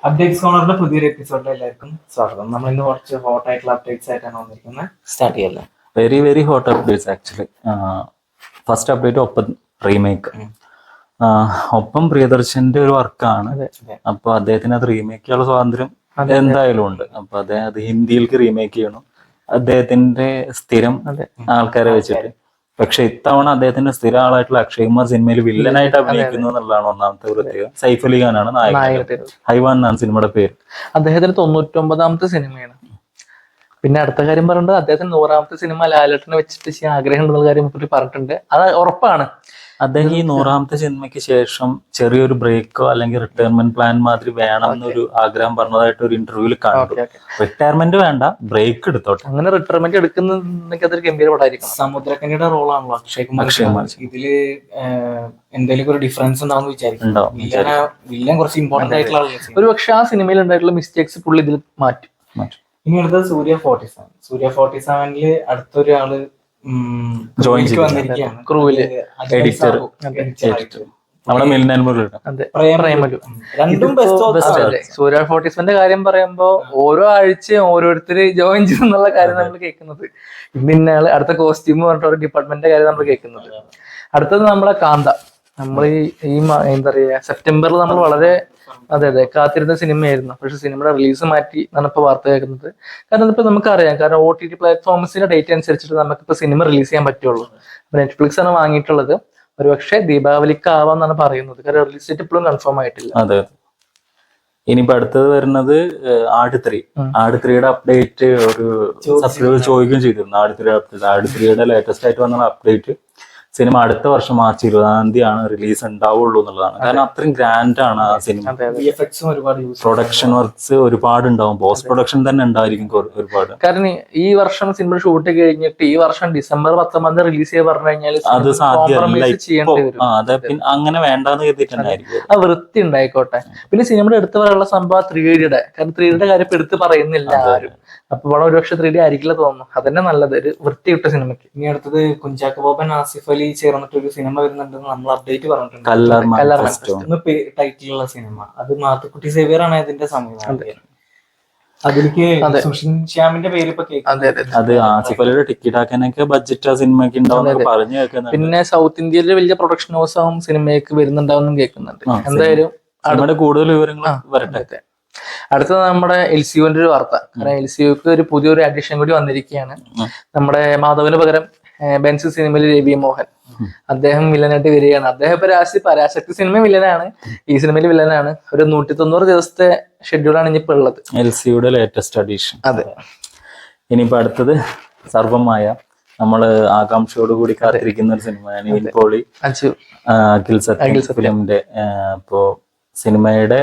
Updates കോർണറിന്റെ പുതിയൊരു എപ്പിസോഡിൽ എല്ലാവർക്കും സ്വാഗതം. നമ്മൾ ഇന്ന് കുറച്ച് ഹോട്ട് ആയിട്ടുള്ള അപ്ഡേറ്റ്സ് ആയിട്ടാണ് വന്നിരിക്കുന്നത്. സ്റ്റാർട്ട് ചെയ്യല്ലേ? Very very hot updates actually. First update ഒപ്പം റീമേക്ക്. ഒപ്പം പ്രിയദർശന്റെ ഒരു വർക്കാണ്. അപ്പൊ അദ്ദേഹത്തിന് അത് റീമേക്ക് ചെയ്യാനുള്ള സ്വാതന്ത്ര്യം എന്തായാലും ഉണ്ട്. അപ്പൊ അത് ഹിന്ദിയിലേക്ക് റീമേക്ക് ചെയ്യണം അദ്ദേഹത്തിന്റെ സ്ഥിരം ആൾക്കാരെ വെച്ചിട്ട്. പക്ഷെ ഇത്തവണ അദ്ദേഹത്തിന്റെ സ്ഥിര ആളായിട്ടുള്ള അക്ഷയ് കുമാർ സിനിമയിൽ വില്ലനായിട്ട് അഭിനയിക്കുന്നു എന്നുള്ളതാണ് ഒന്നാമത്തെ പ്രത്യേകത. സൈഫ് അലി ഖാനാണ് നായകൻ. ഹൈവാൻ എന്നാണ് സിനിമയുടെ പേര്. അദ്ദേഹത്തിന് 99ാമത്തെ സിനിമയാണ്. പിന്നെ അടുത്ത കാര്യം പറഞ്ഞത് അദ്ദേഹത്തിന് 100ാമത്തെ സിനിമ ലാലേട്ടനെ വെച്ചിട്ട് ചെയ്യാൻ ആഗ്രഹം ഉണ്ടെന്ന കാര്യം പറഞ്ഞിട്ടുണ്ട്. അത് ഉറപ്പാണ്. അദ്ദേഹം ഈ 100ാമത്തെ സിനിമയ്ക്ക് ശേഷം ചെറിയൊരു ബ്രേക്കോ അല്ലെങ്കിൽ റിട്ടയർമെന്റ് പ്ലാൻ മാതിരി വേണം എന്നൊരു ആഗ്രഹം പറഞ്ഞതായിട്ട് ഒരു ഇന്റർവ്യൂവിൽ കണ്ടു. റിട്ടയർമെന്റ് വേണ്ട, ബ്രേക്ക് എടുത്തോട്ടെ. അങ്ങനെ റിട്ടയർമെന്റ് എടുക്കുന്നെങ്കിൽ അതൊരു ഗംഭീര പടമായിരിക്കും. സമുദ്രക്കനിയുടെ റോളാണല്ലോ അക്ഷയ് കുമാർ. ഇതില് എന്തെങ്കിലും ഒരു ഡിഫറൻസ് ഉണ്ടാവും വിചാരിക്കും. വില്ലൻ കുറച്ച് ഇമ്പോർട്ടന്റ് ആയിട്ടുള്ള ഒരു പക്ഷെ ആ സിനിമയിൽ ഉണ്ടായിട്ടുള്ള മിസ്റ്റേക്സ് പുള്ളി ഇതിൽ മാറ്റും. ഇനി അടുത്തത് സൂര്യ 47. സൂര്യ 47 അടുത്തൊരാള് ജോയിൻ വന്നിരിക്കുകയാണ്. ക്രൂവില് എഡിറ്റർ നമ്മുടെ മിൽനൻമുകൾ. സൂര്യ 47ന്റെ കാര്യം പറയുമ്പോ ഓരോ ആഴ്ചയും ഓരോരുത്തര് ജോയിൻ ചെയ്യുന്നുള്ള കാര്യം നമ്മൾ കേൾക്കുന്നത്. ഇന്ന ആള് അടുത്ത കോസ്റ്റ്യൂം പറഞ്ഞിട്ട് ഒരു ഡിപ്പാർട്ട്മെന്റിന്റെ കാര്യം നമ്മൾ കേൾക്കുന്നത്. അടുത്തത് നമ്മളെ കാന്ത. നമ്മൾ ഈ എന്താ പറയാ സെപ്റ്റംബറിൽ നമ്മൾ വളരെ കാത്തിരുന്ന സിനിമയായിരുന്നു. പക്ഷെ സിനിമയുടെ റിലീസ് മാറ്റി എന്നാണ് ഇപ്പൊ വാർത്ത കേൾക്കുന്നത്. കാരണം ഇപ്പൊ നമുക്കറിയാം, കാരണം OTT പ്ലാറ്റ്ഫോംസിന്റെ ഡേറ്റ് അനുസരിച്ചിട്ട് നമുക്കിപ്പോ സിനിമ റിലീസ് ചെയ്യാൻ പറ്റുള്ളൂ. നെറ്റ്ഫ്ലിക്സ് ആണ് വാങ്ങിയിട്ടുള്ളത്. ഒരുപക്ഷെ ദീപാവലിക്ക് ആവാന്നാണ് പറയുന്നത്. കാരണം റിലീസ് ഡേറ്റ് ഇപ്പോഴും കൺഫേം ആയിട്ടില്ല. അതെ. ഇനിയിപ്പോ അടുത്തത് വരുന്നത് ആട് 3. ആട് 3യുടെ അപ്ഡേറ്റ് ഒരു സബ്സ്ക്രൈബർ ചോദിക്കുകയും ചെയ്തിരുന്നു. ആട് 3യുടെ ലേറ്റസ്റ്റ് ആയിട്ട് വന്ന അപ്ഡേറ്റ് സിനിമ അടുത്ത വർഷം മാർച്ച് 20-ാം തീയതിയാണ് റിലീസ് ഉണ്ടാവുള്ളൂ എന്നുള്ളതാണ്. കാരണം അത്രയും ഗ്രാൻഡ് ആണ് ആ സിനിമ. പ്രൊഡക്ഷൻ വർക്ക്സ് ഒരുപാട് ഉണ്ടാവും. പോസ്റ്റ് പ്രൊഡക്ഷൻ തന്നെ ഉണ്ടായിരിക്കും ഒരുപാട്. കാരണം ഈ വർഷം സിനിമ ഷൂട്ട് കഴിഞ്ഞിട്ട് ഈ വർഷം ഡിസംബർ 19 റിലീസ് ചെയ്യാൻ പറഞ്ഞു കഴിഞ്ഞാൽ അത് സാധ്യമല്ല. അതെ, പിന്നെ അങ്ങനെ വേണ്ടാന്ന് കരുതിയിട്ടുണ്ടായിരിക്കും. ആ വൃത്തി ഉണ്ടായിക്കോട്ടെ. പിന്നെ സിനിമയുടെ എടുത്തു പറയാനുള്ള സംഭവം 3Dയുടെ. കാരണം 3Dയുടെ കാര്യം ഇപ്പൊ എടുത്ത് പറയുന്നില്ല ആരും. അപ്പൊ വളരെ ഒരുപക്ഷെ 3D ആയിരിക്കില്ല തോന്നുന്നു. അതന്നെ നല്ലത്, ഒരു വൃത്തിയിട്ട സിനിമയ്ക്ക്. ഇനി അടുത്തത് കുഞ്ചാക്കോ ബോബൻ ആസിഫ് അലി ചേർന്നിട്ട് ഒരു സിനിമ വരുന്നുണ്ടെന്ന് നമ്മൾ അപ്ഡേറ്റ് പറഞ്ഞിട്ടുണ്ട്. ടൈറ്റിലുള്ള സിനിമ അത് മാത്തുക്കുട്ടി സേവ്യർ ആണ് ഇതിന്റെ സംവിധാനം. അതിലേക്ക് ശ്യാമിന്റെ പേര് ഇപ്പൊ അത് ആസിഫ് അലിയുടെ ടിക്കറ്റ് ആക്കാനൊക്കെ ബഡ്ജറ്റ് ആ സിനിമയ്ക്ക് ഉണ്ടാവും പറഞ്ഞു കേൾക്കുന്നത്. പിന്നെ സൗത്ത് ഇന്ത്യയിലെ വലിയ പ്രൊഡക്ഷൻ ഹൗസും സിനിമയ്ക്ക് വരുന്നുണ്ടാവും കേൾക്കുന്നുണ്ട്. എന്തായാലും നമ്മുടെ കൂടുതൽ വിവരങ്ങൾ വരട്ടെ. അടുത്തത് നമ്മുടെ LCUവിന്റെ ഒരു വാർത്ത. കാരണം LCUക്ക് ഒരു പുതിയൊരു അഡീഷൻ കൂടി വന്നിരിക്കുകയാണ്. നമ്മുടെ മാധവന് പകരം ബെൻസ് സിനിമയിൽ രവി മോഹൻ അദ്ദേഹം വില്ലനായിട്ട് വരികയാണ്. അദ്ദേഹം ഇപ്പൊ പരാശക്തി സിനിമ വില്ലനാണ്, ഈ സിനിമയിൽ വില്ലനാണ്. ഒരു 190 ദിവസത്തെ ഷെഡ്യൂളാണ് ഇനിയിപ്പോ ഉള്ളത്. LCUയുടെ ലേറ്റസ്റ്റ് അഡീഷൻ. അതെ. ഇനിയിപ്പോ അടുത്തത് സർവമായ നമ്മള് ആകാംക്ഷയോട് കൂടി കാത്തിരിക്കുന്ന ഒരു സിനിമയാണ് നിവിൻ പോളി അഖിൽ സത്യം ഫിലിമിന്റെ. ഇപ്പോ സിനിമയുടെ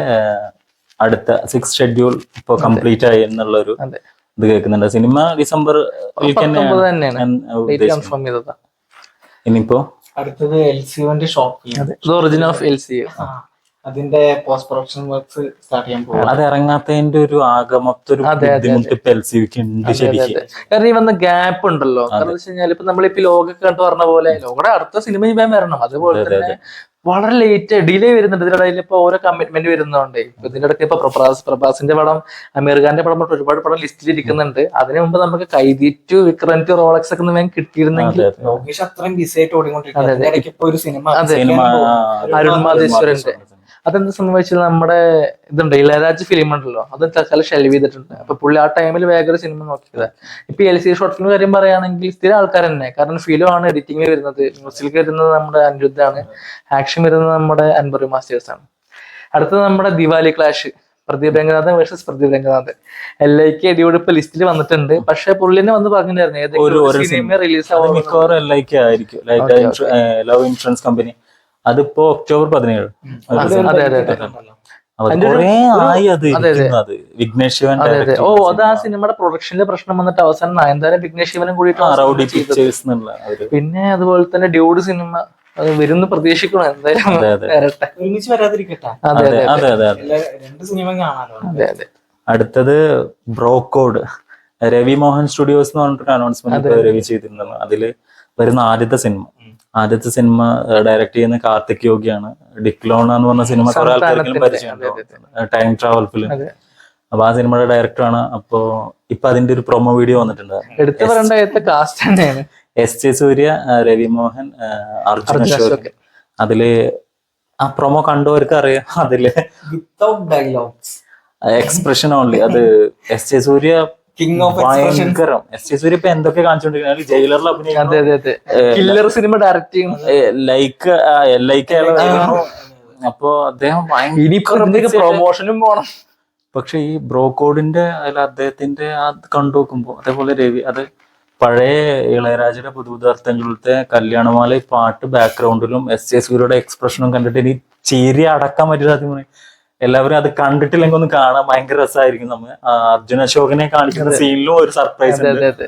അടുത്ത 6th ഷെഡ്യൂൾ ഇപ്പൊ കംപ്ലീറ്റ് ആയി എന്നുള്ളൊരു ഇത് കേൾക്കുന്നുണ്ട്. സിനിമ ഡിസംബർ ഇനിയിപ്പോ അടുത്തത് LCUവിന്റെ ഷോപ്പ് ഒറിജിൻ ഓഫ് LCU അതിന്റെ പോസ്റ്റ് പ്രൊഡക്ഷൻ വർക്ക്സ് സ്റ്റാർട്ട് ചെയ്യാൻ പോകും. അത് ഇറങ്ങാത്തതിന്റെ ഒരു ആകമൊത്തൊരു ബുദ്ധിമുട്ട് ഇപ്പൊ LCUക്ക് ഉണ്ട് ശരിക്കും. കാരണം ഈ വന്ന ഗ്യാപ്പ് ഉണ്ടല്ലോ. കാരണം വെച്ച് കഴിഞ്ഞാൽ ഇപ്പൊ നമ്മളിപ്പോ ലോകൊക്കെ കണ്ടു പറഞ്ഞ പോലെ ലോകയുടെ അടുത്ത സിനിമ ഞാൻ വരണം. അതുപോലെ തന്നെ വളരെ ലേറ്റ് ഡിലേ വരുന്നുണ്ട്. ഇതിനിടയിൽ ഇപ്പൊ ഓരോ കമ്മിറ്റ്മെന്റ് വരുന്നതുകൊണ്ട് ഇതിന്റെ ഇടയ്ക്ക് ഇപ്പൊ പ്രഭാസിന്റെ പടം, അമീർ ഖാന്റെ പടം, ഒരുപാട് പടം ലിസ്റ്റിൽ ഇരിക്കുന്നുണ്ട്. അതിനു മുമ്പ് നമുക്ക് കൈദി 2, വിക്രം 2, റോളക്സ് ഒക്കെ വേഗം കിട്ടിയിരുന്നെങ്കിൽ. അത്രയും ബിസി ആയിട്ട് ഓടിക്കൊണ്ടിരിക്കും. അരുൺ മാധേശ്വരന്റെ അതെന്താ സംഭവിച്ചത്, നമ്മുടെ ഇതുണ്ട് ഇളയരാജ് ഫിലിം ഉണ്ടല്ലോ, അത് തൽക്കാലം ഷെൽവ് ചെയ്തിട്ടുണ്ട്. അപ്പൊ പുള്ളി ആ ടൈമിൽ വേഗം ഒരു സിനിമ നോക്കിയത്. ഇപ്പൊ LCU ഷോർട്ട് ഫിലിം കാര്യം പറയുകയാണെങ്കിൽ സ്ഥിരം ആൾക്കാർ തന്നെ. കാരണം ഫിലിം ആണ് എഡിറ്റിംഗ് വരുന്നത്, മ്യൂസിക് വരുന്നത് നമ്മുടെ അനിരുദ്ധാണ്, ആക്ഷൻ വരുന്നത് നമ്മുടെ അൻവർ മാസ്റ്റേഴ്സ് ആണ്. അടുത്തത് നമ്മുടെ Diwali clash, Pradeep Ranganathan versus Pradeep Ranganathan. LIK അടിയോട് ഇപ്പൊ ലിസ്റ്റിൽ വന്നിട്ടുണ്ട്. പക്ഷെ പുള്ളിനെ വന്ന് പറഞ്ഞിട്ടുണ്ടായിരുന്നു ഏതൊക്കെ സിനിമ റിലീസ് ആവും. LIK ആയിരിക്കും, ലവ് ഇൻഷുറൻസ് കമ്പനി. അതിപ്പോ ഒക്ടോബർ 17. വിഘ്നേഷ് ശിവൻ. അത് ആ സിനിമയുടെ പ്രൊഡക്ഷനിലെ പ്രശ്നം വന്നിട്ട് അവസാനം നയൻതാരം വിഘ്നേഷ് ശിവനും കൂടിയിട്ട്. പിന്നെ അതുപോലെ തന്നെ ഡ്യൂഡ് സിനിമ അത് വരുന്ന പ്രതീക്ഷിക്കണം. എന്തായാലും വരട്ടെ, ഒരുമിച്ച് വരാതിരിക്കട്ടെ. രണ്ട് സിനിമ കാണാലോ. അടുത്തത് ബ്രോക്കോഡ്, രവി മോഹൻ സ്റ്റുഡിയോസ് എന്ന് പറഞ്ഞിട്ടൊരു അനൗൺസ്മെന്റ് രവി ചെയ്തിരുന്നു. അതില് വരുന്ന ആദ്യത്തെ സിനിമ ആദ്യത്തെ സിനിമ ഡയറക്ട് ചെയ്യുന്ന കാർത്തിക് യോഗിയാണ്. ഡിക്ലോണ എന്ന് പറഞ്ഞ സിനിമ കുറെ ആൾക്കാർക്കും പരിചയമുണ്ടാവും, ടൈം ട്രാവൽ ഫിലിം. അപ്പൊ ആ സിനിമയുടെ ഡയറക്ടറാണ്. അപ്പോ ഇപ്പൊ അതിന്റെ ഒരു പ്രൊമോ വീഡിയോ വന്നിട്ടുണ്ട്. എടുത്തു പറയേണ്ട കാസ്റ്റ് തന്നെയാണ്. S.J. സൂര്യ, രവിമോഹൻ, അർജുൻ അശോക്. അതില് ആ പ്രൊമോ കണ്ടവർക്ക് അറിയാം. അതില് വിത്തൗട്ട് ഡയലോഗ്സ്, എക്സ്പ്രഷൻ ഓൺലി. അത് S.J. Surya king of expression. ഭയങ്കരം. S.J. സൂര്യ ഇപ്പൊ എന്തൊക്കെ കാണിച്ചോണ്ടിരിക്കുന്നത്, ജയിലറിൽ അഭിനയിക്കുന്നത്, അതെ അതെ അതെ, കില്ലർ സിനിമ ഡയറക്ട് ചെയ്യുന്നത്, ലൈക്ക് അപ്പൊ അദ്ദേഹം പ്രൊമോഷനും പോണം. പക്ഷെ ഈ ബ്രോക്കോഡിന്റെ അതിൽ അദ്ദേഹത്തിന്റെ ആ കണ്ടു നോക്കുമ്പോ, അതേപോലെ രവി, അത് പഴയ ഇളയരാജയുടെ പുതുപദാർത്ഥങ്ങളിലത്തെ കല്യാണമാല പാട്ട് ബാക്ക്ഗ്രൗണ്ടിലും S.J. സൂര്യയുടെ എക്സ്പ്രഷനും കണ്ടിട്ട് എനിക്ക് ചിരി അടക്കാൻ പറ്റില്ല. സത്യം പറയും, എല്ലാവരും അത് കണ്ടിട്ടില്ലെങ്കിൽ ഒന്ന് കാണാൻ ഭയങ്കര രസമായിരിക്കും. നമ്മ അർജുൻ അശോകനെ കാണിക്കുന്ന സീനിലും ഒരു സർപ്രൈസ് ഉണ്ട്.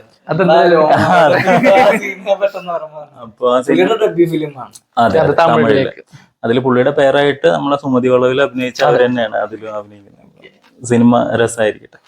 അപ്പൊ ആ അതെ, തമിഴില് അതിൽ പുള്ളിയുടെ പേരായിട്ട് നമ്മളെ സുമതി വളവിൽ അഭിനയിച്ച അവർ തന്നെയാണ് അതിലും അഭിനയിക്കുന്നത്. സിനിമ രസമായിരിക്കട്ടെ.